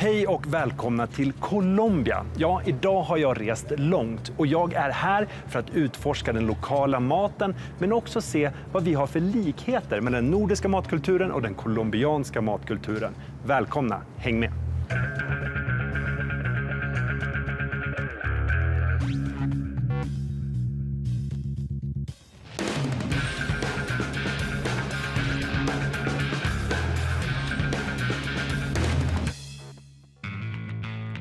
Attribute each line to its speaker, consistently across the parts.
Speaker 1: Hej och välkomna till Colombia. Ja, idag har jag rest långt och jag är här för att utforska den lokala maten men också se vad vi har för likheter med den nordiska matkulturen och den colombianska matkulturen. Välkomna, häng med!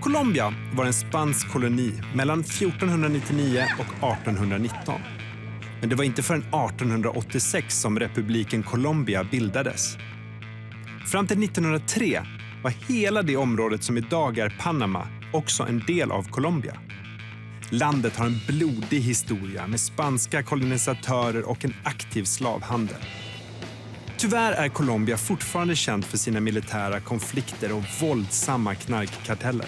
Speaker 1: Colombia var en spansk koloni mellan 1499 och 1819. Men det var inte förrän 1886 som republiken Colombia bildades. Fram till 1903 var hela det området som idag är Panama också en del av Colombia. Landet har en blodig historia med spanska kolonisatörer och en aktiv slavhandel. Tyvärr är Colombia fortfarande känt för sina militära konflikter och våldsamma knarkkarteller.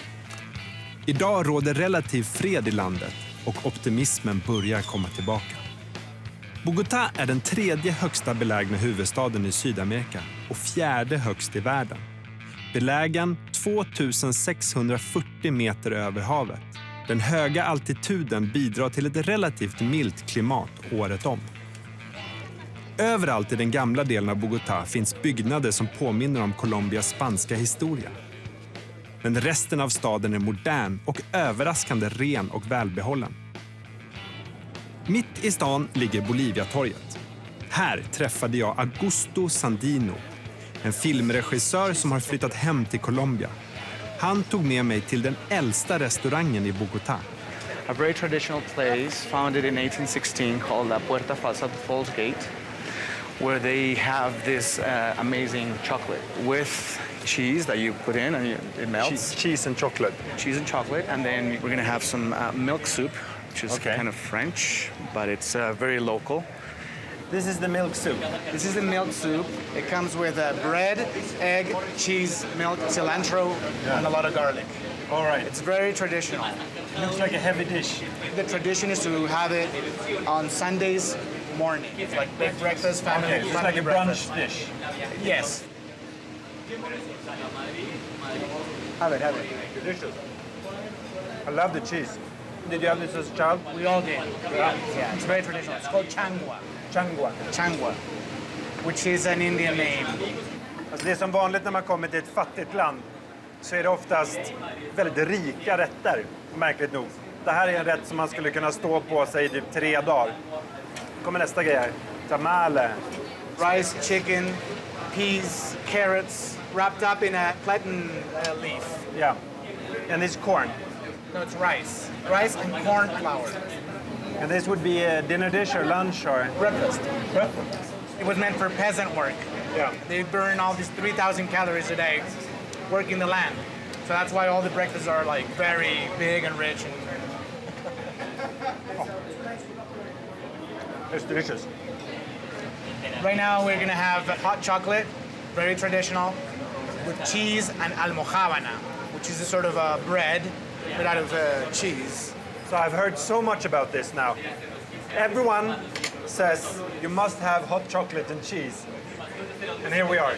Speaker 1: Idag råder relativ fred i landet och optimismen börjar komma tillbaka. Bogotá är den 3:e högsta belägna huvudstaden i Sydamerika och 4:e högst i världen. Belägen 2640 meter över havet. Den höga altituden bidrar till ett relativt milt klimat året om. Överallt i den gamla delen av Bogotá finns byggnader som påminner om Colombias spanska historia. Men resten av staden är modern och överraskande ren och välbehållen. Mitt i stan ligger Boliviatorget. Här träffade jag Augusto Sandino, en filmregissör som har flyttat hem till Colombia. Han tog med mig till den äldsta restaurangen i Bogotá.
Speaker 2: A very traditional place founded in 1816 called La Puerta Falsa, the Falls Gate, where they have this amazing chocolate with cheese that you put in and it melts.
Speaker 1: Cheese and chocolate.
Speaker 2: Cheese and chocolate. And then we're going to have some milk soup, which is kind of French, but it's very local.
Speaker 1: This is the milk soup.
Speaker 2: This is the milk soup. It comes with bread, egg, cheese, milk, cilantro, and a lot of garlic.
Speaker 1: All right.
Speaker 2: It's very traditional.
Speaker 1: It looks like a heavy dish.
Speaker 2: The tradition is to have it on Sundays morning. It's like big breakfast, family.
Speaker 1: Okay, it's like a brunch dish.
Speaker 2: Yes. Have it.
Speaker 1: Delicious. I love the cheese. Did you have this as a child?
Speaker 2: We all did. Yeah, it's very traditional. It's called changua. Changua, which is an Indian name.
Speaker 1: Alltså det är som vanligt när man kommer till ett fattigt land så är det oftast väldigt rika rätter, märkligt nog. Det här är en rätt som man skulle kunna stå på sig i typ 3 dagar. Kommer nästa grej här. Tamale.
Speaker 2: Rice, chicken, peas, carrots, wrapped up in a platen leaf.
Speaker 1: Yeah. And this corn.
Speaker 2: No, it's rice. Rice and corn flour.
Speaker 1: And this would be a dinner dish or lunch or...
Speaker 2: Breakfast. It was meant for peasant work.
Speaker 1: Yeah.
Speaker 2: They burn all these 3,000 calories a day working the land. So that's why all the breakfasts are like very big and rich.
Speaker 1: It's delicious.
Speaker 2: Right now we're gonna have hot chocolate, very traditional, with cheese and almojábana, which is a sort of a bread made out of cheese.
Speaker 1: So I've heard so much about this now. Everyone says you must have hot chocolate and cheese. And here we are.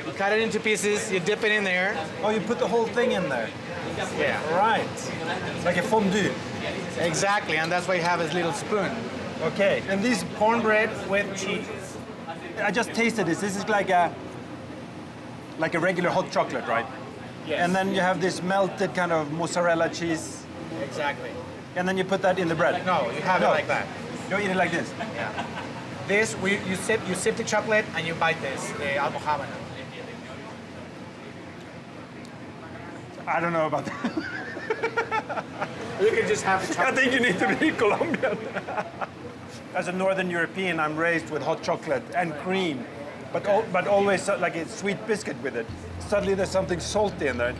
Speaker 2: You cut it into pieces, you dip it in there.
Speaker 1: Oh, you put the whole thing in there?
Speaker 2: Yeah.
Speaker 1: Right. Like a fondue.
Speaker 2: Exactly, and that's why you have this little spoon.
Speaker 1: Okay.
Speaker 2: And this cornbread with cheese.
Speaker 1: I just tasted this. This is like a regular hot chocolate, right?
Speaker 2: Yes.
Speaker 1: And then you have this melted kind of mozzarella cheese.
Speaker 2: Exactly.
Speaker 1: And then you put that in the bread.
Speaker 2: No, you have it like that.
Speaker 1: You eat it like this.
Speaker 2: Yeah. This, you sip the chocolate and you bite this, the almojábana.
Speaker 1: I don't know about that.
Speaker 2: You can just have the chocolate.
Speaker 1: I think you need to be Colombian. As a Northern European, I'm raised with hot chocolate and cream, but always like a sweet biscuit with it. Suddenly there's something salty in there.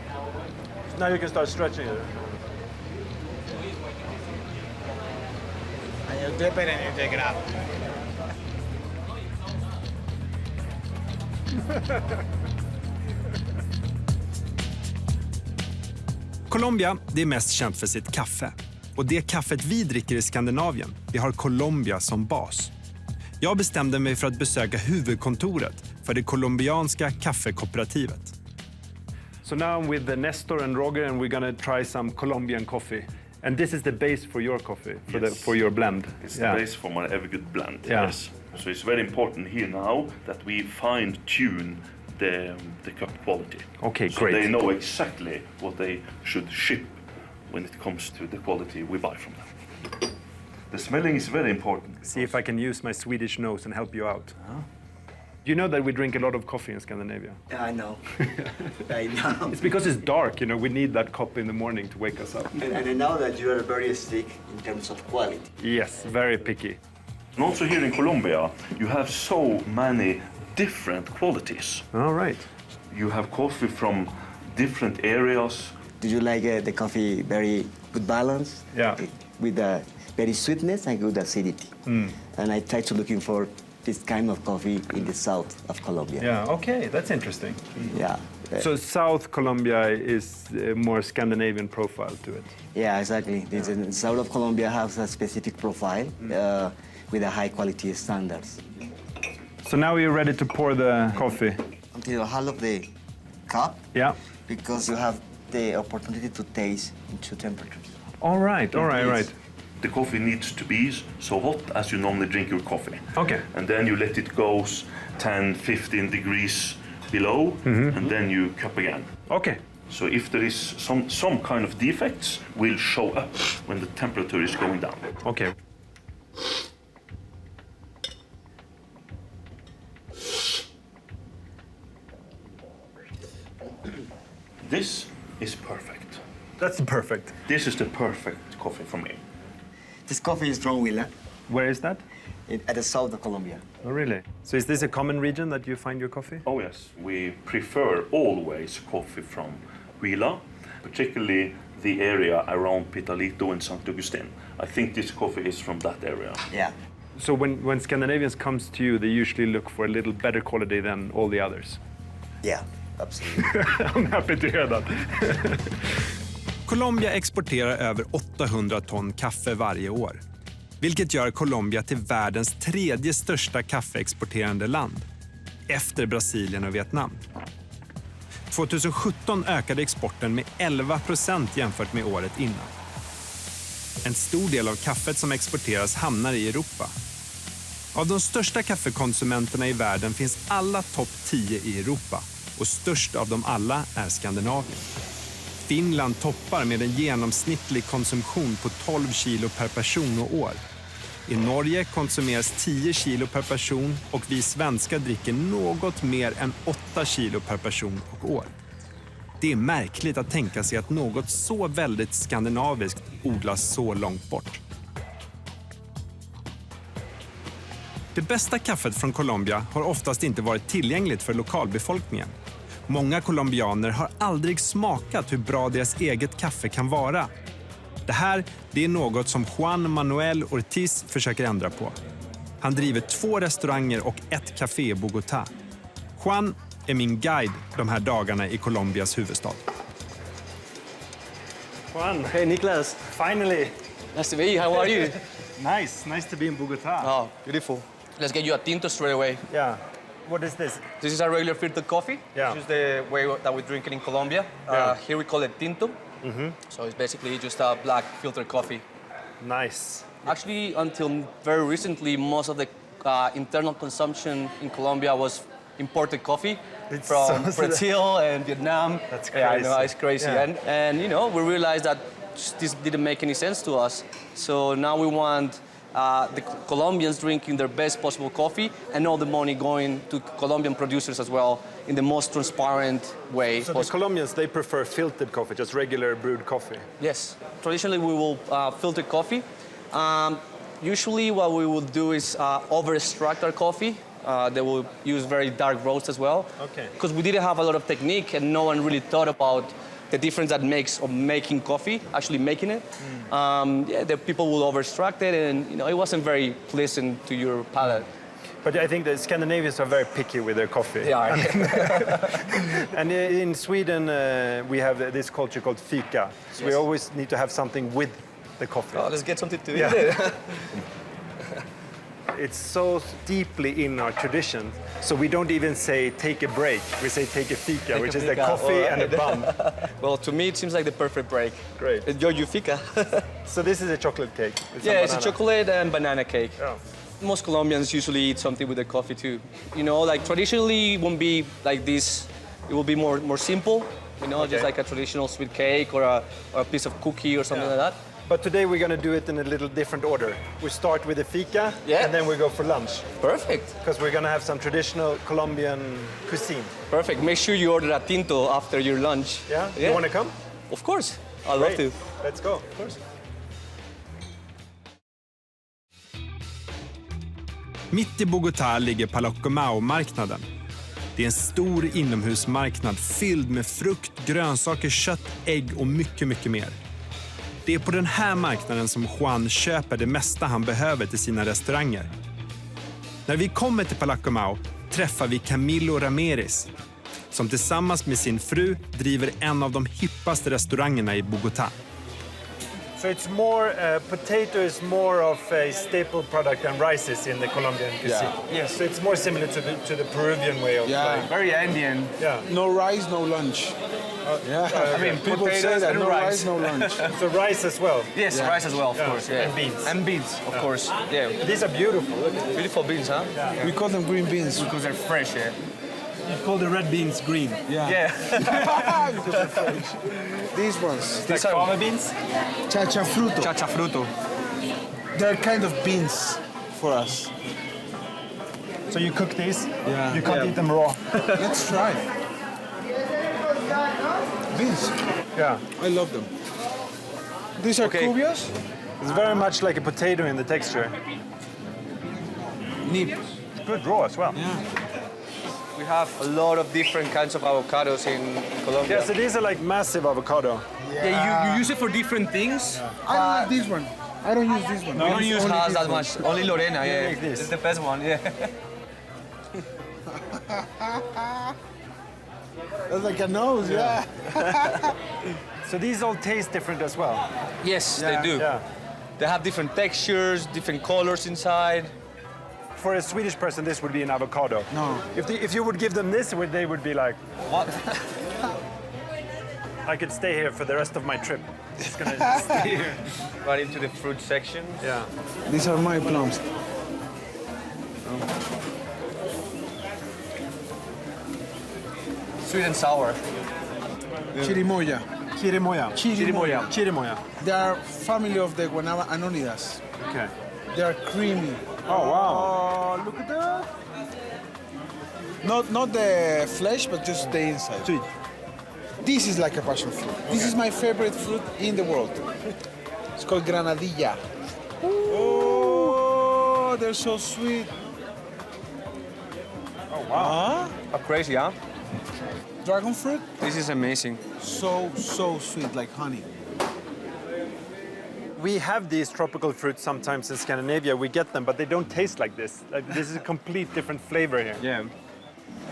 Speaker 1: So now you can start stretching it.
Speaker 2: And you dip it and you take it out.
Speaker 1: Colombia, det är mest känt för sitt kaffe. Och det kaffet vi dricker i Skandinavien, det har Colombia som bas. Jag bestämde mig för att besöka huvudkontoret för det colombianska kaffekooperativet. So now I'm with Nestor and Roger, and we're gonna try some Colombian coffee. And this is the base for your coffee, for your blend.
Speaker 3: It's the base for my every good blend.
Speaker 1: Yeah.
Speaker 3: Yes. So it's very important here now that we fine-tune the cup quality.
Speaker 1: Okay,
Speaker 3: so
Speaker 1: great.
Speaker 3: They know exactly what they should ship when it comes to the quality we buy from them. The smelling is very important.
Speaker 1: See if I can use my Swedish nose and help you out. You know that we drink a lot of coffee in Scandinavia.
Speaker 4: I know. I know.
Speaker 1: It's because it's dark, you know, we need that cup in the morning to wake us up.
Speaker 4: And I know that you are very strict in terms of quality.
Speaker 1: Yes, very picky.
Speaker 3: And also here in Colombia, you have so many different qualities.
Speaker 1: All right.
Speaker 3: You have coffee from different areas.
Speaker 4: Do you like the coffee very good balance?
Speaker 1: Yeah.
Speaker 4: With very sweetness and good acidity. And I try to looking for this kind of coffee in the south of Colombia.
Speaker 1: Yeah, okay, that's interesting.
Speaker 4: Yeah.
Speaker 1: So South Colombia is a more Scandinavian profile to it.
Speaker 4: Yeah, exactly. The south of Colombia has a specific profile with a high quality standards.
Speaker 1: So now you're ready to pour the coffee.
Speaker 4: Until half of the cup.
Speaker 1: Yeah.
Speaker 4: Because you have the opportunity to taste in two temperatures.
Speaker 1: All right.
Speaker 3: The coffee needs to be so hot as you normally drink your coffee.
Speaker 1: Okay.
Speaker 3: And then you let it go 10, 15 degrees below, and then you cup again.
Speaker 1: Okay.
Speaker 3: So if there is some kind of defects, will show up when the temperature is going down.
Speaker 1: Okay.
Speaker 3: This is perfect.
Speaker 1: That's perfect.
Speaker 3: This is the perfect coffee for me.
Speaker 4: This coffee is from Huila,
Speaker 1: Where is that?
Speaker 4: at the south of Colombia.
Speaker 1: Oh, really? So is this a common region that you find your coffee?
Speaker 3: Oh yes, we prefer always coffee from Huila, particularly the area around Pitalito and St. Augustine. I think this coffee is from that area.
Speaker 4: Yeah.
Speaker 1: So when Scandinavians comes to you, they usually look for a little better quality than all the others.
Speaker 4: Yeah, absolutely.
Speaker 1: I'm happy to hear that.
Speaker 5: Colombia exporterar över 800 ton kaffe varje år, vilket gör Colombia till världens tredje största kaffeexporterande land, efter Brasilien och Vietnam. 2017 ökade exporten med 11% jämfört med året innan. En stor del av kaffet som exporteras hamnar i Europa. Av de största kaffekonsumenterna i världen finns alla topp 10 i Europa, och störst av dem alla är Skandinavien. Finland toppar med en genomsnittlig konsumtion på 12 kilo per person och år. I Norge konsumeras 10 kilo per person, och vi svenskar dricker något mer än 8 kilo per person och år. Det är märkligt att tänka sig att något så väldigt skandinaviskt odlas så långt bort. Det bästa kaffet från Colombia har oftast inte varit tillgängligt för lokalbefolkningen. Många colombianer har aldrig smakat hur bra deras eget kaffe kan vara. Det är något som Juan Manuel Ortiz försöker ändra på. Han driver 2 restauranger och 1 café i Bogotá. Juan är min guide de här dagarna i Colombias huvudstad.
Speaker 1: Juan,
Speaker 6: Hey, Niklas.
Speaker 1: finally.
Speaker 6: Nice to meet you. How are you?
Speaker 1: Nice to be in Bogotá.
Speaker 6: Oh, beautiful. Let's get you a tinto straight away.
Speaker 1: Yeah. What is this?
Speaker 6: This is a regular filtered coffee.
Speaker 1: Yeah.
Speaker 6: This is the way that we drink it in Colombia.
Speaker 1: Yeah.
Speaker 6: Here we call it tinto. So it's basically just a black filtered coffee.
Speaker 1: Nice.
Speaker 6: Actually, until very recently, most of the internal consumption in Colombia was imported coffee
Speaker 1: It's
Speaker 6: from
Speaker 1: so-
Speaker 6: Brazil and Vietnam.
Speaker 1: That's
Speaker 6: Yeah, I know,
Speaker 1: crazy.
Speaker 6: it's crazy.
Speaker 1: Yeah.
Speaker 6: And you know, we realized that this didn't make any sense to us. So now we want the Colombians drinking their best possible coffee, and all the money going to Colombian producers as well in the most transparent way.
Speaker 1: So the Colombians, they prefer filtered coffee, just regular brewed coffee.
Speaker 6: Yes. Traditionally, we will filter coffee. Usually, what we will do is over-extract our coffee. They will use very dark roast as well.
Speaker 1: Okay.
Speaker 6: Because we didn't have a lot of technique, and no one really thought about the difference that makes of making coffee, actually making it. The people will over-extract it, and you know, it wasn't very pleasant to your palate.
Speaker 1: But I think the Scandinavians are very picky with their coffee.
Speaker 6: They are.
Speaker 1: And in Sweden, we have this culture called fika. So we
Speaker 6: Yes.
Speaker 1: always need to have something with the coffee.
Speaker 6: Oh, let's get something to eat.
Speaker 1: Yeah.
Speaker 5: it's so deeply in our tradition. So we don't even say take a break. We say take a fika, which is the coffee and a bun.
Speaker 6: Well, to me, it seems like the perfect break.
Speaker 5: Great.
Speaker 6: Enjoy your fika.
Speaker 5: So this is a chocolate cake. with some
Speaker 6: Yeah, it's a
Speaker 5: banana.
Speaker 6: chocolate and banana cake.
Speaker 5: Yeah.
Speaker 6: Most Colombians usually eat something with the coffee too. You know, like traditionally it won't be like this. It will be more simple. You know, just like a traditional sweet cake or a piece of cookie or something like that.
Speaker 5: But today we're going to do it in a little different order. We start with the fika,
Speaker 6: Yeah.
Speaker 5: and then we go for lunch.
Speaker 6: Perfect.
Speaker 5: Because we're going to have some traditional Colombian cuisine.
Speaker 6: Perfect. Make sure you order a tinto after your lunch.
Speaker 5: Yeah? You want to come?
Speaker 6: Of course. I'd love to.
Speaker 5: Let's go. Of course. Mitt i Bogotá ligger Palacomao-marknaden. Det är en stor inomhusmarknad fylld med frukt, grönsaker, kött, ägg och mycket, mycket mer. Det är på den här marknaden som Juan köper det mesta han behöver till sina restauranger. När vi kommer till Palacomao träffar vi Camilo Ramirez, som tillsammans med sin fru driver en av de hippaste restaurangerna i Bogotá. So it's more, potato is more of a staple product than rice is in the Colombian cuisine.
Speaker 2: Yes.
Speaker 5: So it's more similar to the Peruvian way of life.
Speaker 2: Very Andean.
Speaker 5: Yeah.
Speaker 7: No rice, no lunch.
Speaker 2: I mean,
Speaker 7: People say
Speaker 2: potatoes
Speaker 7: that
Speaker 2: and
Speaker 7: no
Speaker 2: rice.
Speaker 7: rice, no lunch.
Speaker 5: So rice as well.
Speaker 2: Yes,
Speaker 7: Yeah.
Speaker 2: rice as well, of
Speaker 5: Yeah.
Speaker 2: course. Yeah.
Speaker 5: And beans.
Speaker 2: And beans, of course. Yeah.
Speaker 5: These are beautiful. Look at
Speaker 6: Beautiful beans, huh?
Speaker 7: We call them green beans.
Speaker 2: Because they're fresh, yeah.
Speaker 5: You call the red beans green.
Speaker 2: Yeah.
Speaker 7: Because they're fresh. These ones,
Speaker 5: Like fava beans?
Speaker 7: chachafruto.
Speaker 2: Chachafruto.
Speaker 7: They're kind of beans for us.
Speaker 5: So you cook these?
Speaker 7: Yeah.
Speaker 5: You can't eat them raw.
Speaker 7: Let's try. Beans.
Speaker 5: Yeah.
Speaker 7: I love them. These are
Speaker 6: Okay.
Speaker 7: cubias.
Speaker 5: It's very much like a potato in the texture.
Speaker 7: Nip.
Speaker 5: It's good raw as well.
Speaker 7: Yeah.
Speaker 6: We have a lot of different kinds of avocados in Colombia.
Speaker 5: Yeah, so these are like massive avocado.
Speaker 6: Yeah, you use it for different things.
Speaker 7: I don't like this one. I don't use this one.
Speaker 6: We don't use
Speaker 7: Only
Speaker 6: Haas
Speaker 7: this
Speaker 6: that
Speaker 7: one.
Speaker 6: much. Only Lorena, yeah.
Speaker 5: like this.
Speaker 6: It's the best one, yeah.
Speaker 7: That's like a nose, yeah.
Speaker 5: So these all taste different as well.
Speaker 6: Yes, they do.
Speaker 5: Yeah.
Speaker 6: They have different textures, different colors inside.
Speaker 5: For a Swedish person, this would be an avocado.
Speaker 7: No.
Speaker 5: If you would give them this, they would be like,
Speaker 6: What?
Speaker 5: I could stay here for the rest of my trip. It's gonna stay here.
Speaker 6: Right into the fruit section.
Speaker 5: Yeah.
Speaker 7: These are my plums.
Speaker 6: Sweet and sour.
Speaker 7: Chirimoya.
Speaker 5: Chirimoya.
Speaker 7: Chirimoya.
Speaker 5: Chirimoya.
Speaker 7: They are family of the Guanaba anonidas.
Speaker 5: Okay.
Speaker 7: They are creamy.
Speaker 5: Oh, wow.
Speaker 7: Oh, look at that. Not the flesh, but just the inside.
Speaker 5: Sweet.
Speaker 7: This is like a passion fruit. This is my favorite fruit in the world. It's called granadilla. Oh, they're so sweet.
Speaker 5: Oh, wow.
Speaker 6: Oh, crazy, huh?
Speaker 7: Dragon fruit,
Speaker 6: This is amazing.
Speaker 7: so sweet, like honey.
Speaker 5: We have these tropical fruits sometimes in Scandinavia. We get them, but they don't taste like this. Like, this is a complete different flavor here.
Speaker 6: Yeah.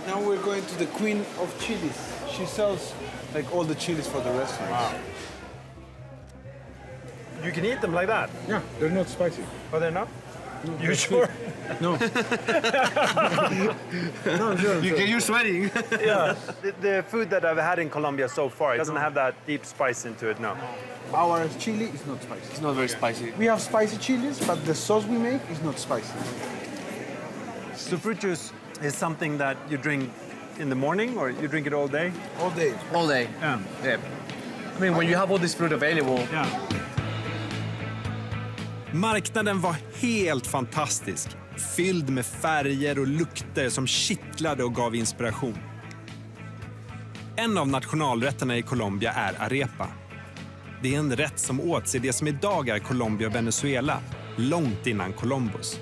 Speaker 7: Now we're going to the queen of chilies. She sells like all the chilies for the restaurants.
Speaker 5: You can eat them like that.
Speaker 7: Yeah, they're not spicy.
Speaker 5: Oh, they're not? You
Speaker 7: they're
Speaker 5: sure?
Speaker 7: sweet. No. No, sure.
Speaker 6: You're sweating.
Speaker 5: Yeah. The food that I've had in Colombia so far, it doesn't have that deep spice into it, no.
Speaker 7: Our chili is not spicy.
Speaker 6: It's not very spicy.
Speaker 7: We have spicy chilies, but the sauce we make is not spicy.
Speaker 5: So fruit juice is something that you drink in the morning, or you drink it all day?
Speaker 7: All day.
Speaker 6: All day.
Speaker 5: Yeah.
Speaker 6: Yeah. I mean, when you have all this fruit available,
Speaker 5: Yeah. Marknaden var helt fantastisk. Fylld med färger och lukter som kittlade och gav inspiration. En av nationalrätterna i Colombia är arepa. Det är en rätt som åts i det som idag är Colombia och Venezuela, långt innan Columbus.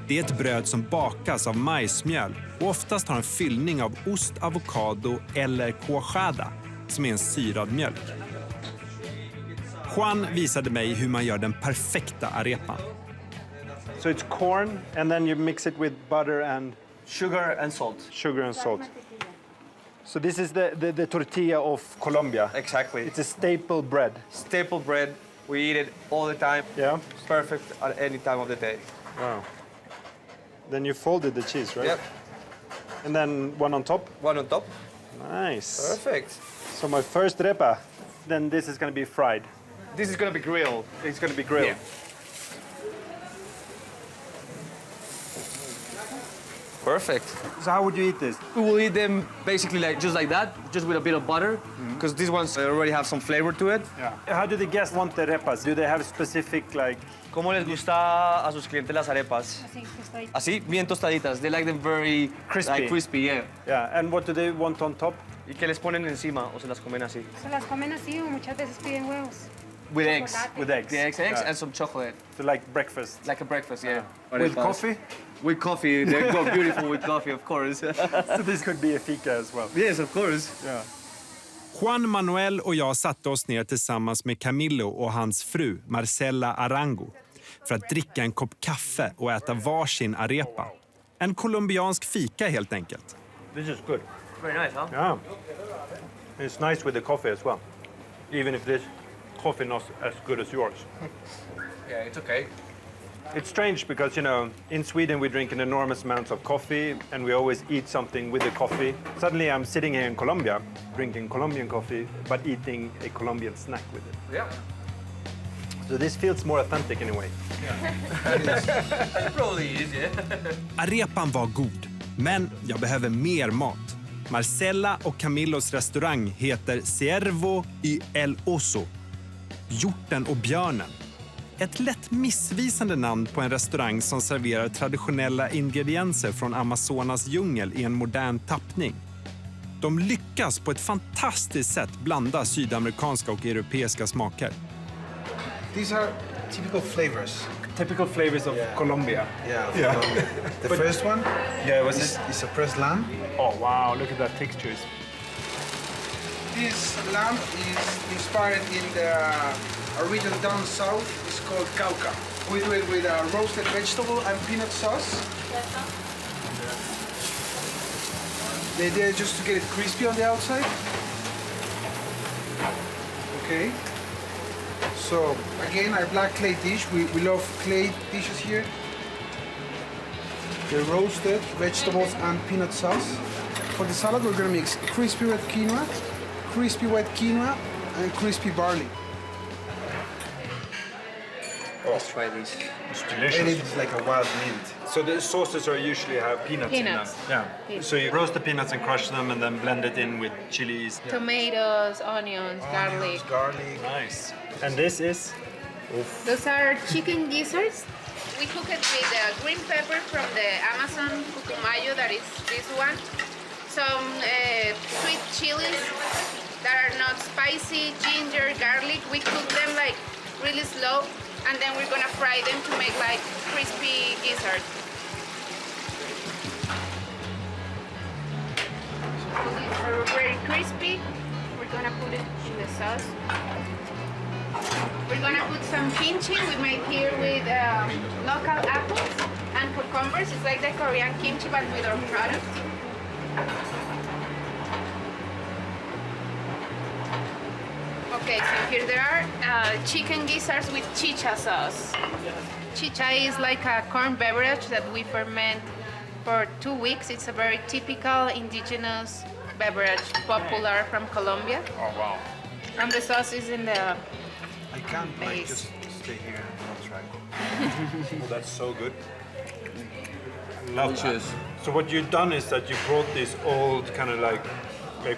Speaker 5: Det är ett bröd som bakas av majsmjöl och oftast har en fyllning av ost, avokado eller cuajada, som är en syrad mjölk. Juan visade mig hur man gör den perfekta arepan. So it's corn and then you mix it with butter and
Speaker 6: sugar and salt.
Speaker 5: salt. So this is the tortilla of Colombia.
Speaker 6: Exactly.
Speaker 5: It's a staple bread.
Speaker 6: Staple bread. We eat it all the time.
Speaker 5: Yeah.
Speaker 6: It's perfect at any time of the day.
Speaker 5: Wow. Then you folded the cheese, right?
Speaker 6: Yep.
Speaker 5: And then one on top?
Speaker 6: One on top.
Speaker 5: Nice.
Speaker 6: Perfect.
Speaker 5: So my first repa, then this is going to be fried.
Speaker 6: This is going to be grilled.
Speaker 5: It's going to be grilled.
Speaker 6: Yeah. Perfect.
Speaker 5: So how would you eat this?
Speaker 6: We will eat them basically just like that, just with a bit of butter, because these ones already have some flavor to it.
Speaker 5: Yeah. How do the guests want the repas? Do they have specific, like...
Speaker 6: ¿Cómo les gusta a sus clientes las arepas?
Speaker 8: Así, tostaditas.
Speaker 6: Así, bien tostaditas. They like them very
Speaker 5: Crispy.
Speaker 6: Like, crispy, yeah.
Speaker 5: Yeah, and what do they want on top?
Speaker 6: ¿Y qué les ponen encima o se las comen así?
Speaker 8: Se las comen así o muchas veces piden huevos.
Speaker 6: With eggs.
Speaker 8: Chocolate.
Speaker 5: With eggs.
Speaker 6: The eggs
Speaker 5: Yeah.
Speaker 6: and some chocolate.
Speaker 5: So like breakfast.
Speaker 6: Like a breakfast, yeah.
Speaker 5: With
Speaker 6: Arepas.
Speaker 5: coffee?
Speaker 6: With coffee. They go beautiful with coffee, of course.
Speaker 5: So this could be a fika as well.
Speaker 6: Yes, of course.
Speaker 5: Yeah.
Speaker 1: Juan Manuel och jag satte oss ner tillsammans med Camillo och hans fru Marcela Arango för att dricka en kopp kaffe och äta varsin arepa. En colombiansk fika helt enkelt.
Speaker 5: This is good.
Speaker 6: Very nice, huh?
Speaker 5: Yeah. It's nice with the coffee as well. Even if this coffee not as good as yours.
Speaker 6: Yeah, it's okay.
Speaker 5: It's strange because, you know, in Sweden we drink an enormous amount of coffee and we always eat something with the coffee. Suddenly I'm sitting here in Colombia drinking Colombian coffee but eating a Colombian snack with it.
Speaker 6: Yeah.
Speaker 5: So this feels more authentic in a way.
Speaker 6: It probably is, yeah.
Speaker 1: Arepan var god, men jag behöver mer mat. Marcella och Camillos restaurang heter Ciervo y el Oso. Hjorten och björnen. Ett lätt missvisande namn på en restaurang som serverar traditionella ingredienser från Amazonas djungel i en modern tappning. De lyckas på ett fantastiskt sätt blanda sydamerikanska och europeiska smaker.
Speaker 7: These are typical flavors.
Speaker 5: Typical flavors of Colombia.
Speaker 7: Yeah. Colombia. The first one
Speaker 5: Yeah,
Speaker 7: is a pressed lamb.
Speaker 5: Oh wow, look at that textures.
Speaker 7: This lamb is inspired in the a region down south. It's called Cauca. We do it with a roasted vegetable and peanut sauce. The idea is just to get it crispy on the outside. Okay. So again, our black clay dish. We love clay dishes here. The roasted vegetables and peanut sauce. For the salad, we're gonna mix crispy red quinoa, and crispy barley.
Speaker 6: Let's try this.
Speaker 5: It's
Speaker 7: And
Speaker 5: delicious.
Speaker 7: it's like a wild mint.
Speaker 5: So the sauces are usually have peanuts in them.
Speaker 8: Peanuts.
Speaker 5: Yeah. So you roast the peanuts and crush them and then blend it in with chilies.
Speaker 8: Tomatoes, onions, garlic.
Speaker 7: Garlic.
Speaker 5: Nice. And this is?
Speaker 8: Those are chicken gizzards. We cook it with green pepper from the Amazon Putumayo, that is this one. Some sweet chilies that are not spicy, ginger, garlic. We cook them like really slow, and then we're gonna fry them to make like crispy gizzards. These are very crispy. We're gonna put it in the sauce. We're gonna put some kimchi we made here with local apples and cucumbers. It's like the Korean kimchi but with our products. Okay, so here there are chicken gizzards with chicha sauce. Chicha is like a corn beverage that we ferment for 2 weeks. It's a very typical indigenous beverage, popular from Colombia.
Speaker 5: Oh wow.
Speaker 8: And the sauce is in the
Speaker 7: I can't like
Speaker 8: Base.
Speaker 7: just stay here and not try.
Speaker 5: Oh, that's so good. Love
Speaker 6: Delicious.
Speaker 5: that. So what you've done is that you brought these old kind of like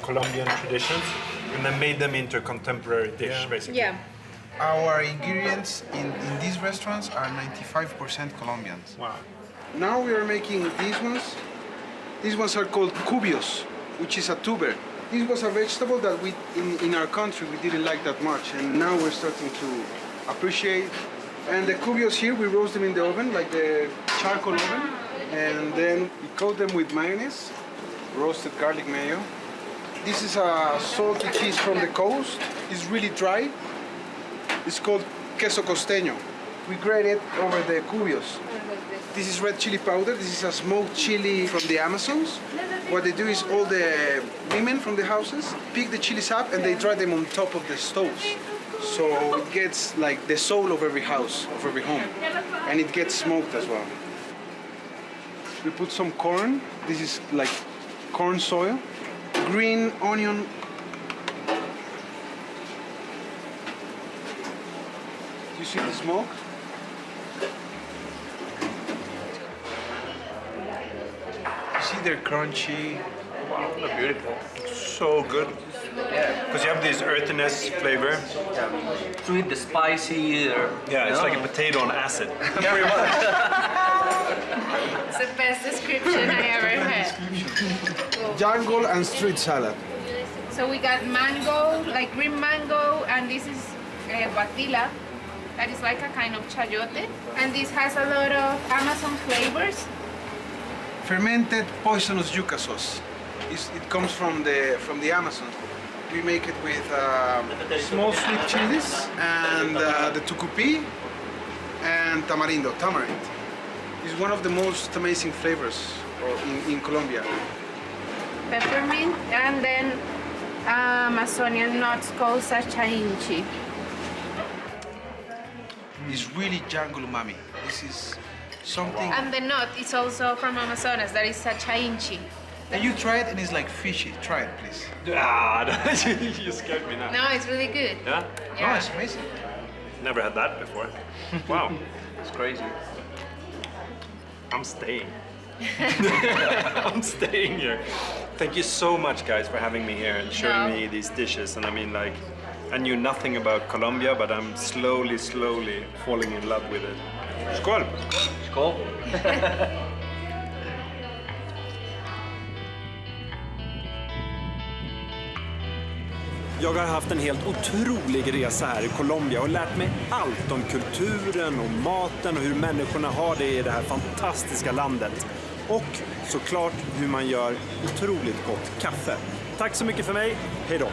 Speaker 5: Colombian traditions and then made them into a contemporary dish, basically.
Speaker 8: yeah.
Speaker 7: Our ingredients in these restaurants are 95% Colombians.
Speaker 5: Wow.
Speaker 7: Now we are making these ones. These ones are called cubios, which is a tuber. This was a vegetable that we, in our country, we didn't like that much, and now we're starting to appreciate. And the cubios here, we roast them in the oven, like the charcoal oven, and then we coat them with mayonnaise, roasted garlic mayo. This is a salty cheese from the coast. It's really dry. It's called queso costeño. We grate it over the cubios. This is red chili powder. This is a smoked chili from the Amazons. What they do is all the women from the houses pick the chilies up and they dry them on top of the stoves. So it gets like the soul of every house, of every home. And it gets smoked as well. We put some corn. This is like corn soil. Green onion. You see the smoke? You see they're crunchy.
Speaker 5: Wow, they're beautiful. So good. Because you have this earthiness flavor.
Speaker 6: Sweet, the spicy.
Speaker 5: Yeah, it's like a potato on acid. Very much.
Speaker 8: It's the best description I ever had.
Speaker 7: Jungle and street salad.
Speaker 8: So we got mango, like green mango, and this is guatila. That is like a kind of chayote. And this has a lot of Amazon flavors.
Speaker 7: Fermented poisonous yuca sauce. It comes from the Amazon. We make it with small sweet chilies and the tucupi and tamarind. It's one of the most amazing flavors in Colombia.
Speaker 8: Peppermint, and then Amazonian nuts called sachainchi.
Speaker 7: It's really jungle umami. This is something.
Speaker 8: And the nut is also from Amazonas, that is sachainchi.
Speaker 7: And you try it and it's like fishy. Try it, please.
Speaker 5: Ah, you scared me now.
Speaker 8: No, it's really good.
Speaker 5: Yeah?
Speaker 7: Oh, it's amazing.
Speaker 5: Never had that before. Wow.
Speaker 6: It's crazy.
Speaker 5: I'm staying. I'm staying here. Thank you so much, guys, for having me here and showing me these dishes. And I mean, like, I knew nothing about Colombia, but I'm slowly falling in love with it. Skål!
Speaker 6: Skål.
Speaker 1: Jag har haft en helt otrolig resa här i Colombia och lärt mig allt om kulturen och maten och hur människorna har det i det här fantastiska landet. Och såklart hur man gör otroligt gott kaffe. Tack så mycket för mig. Hej då!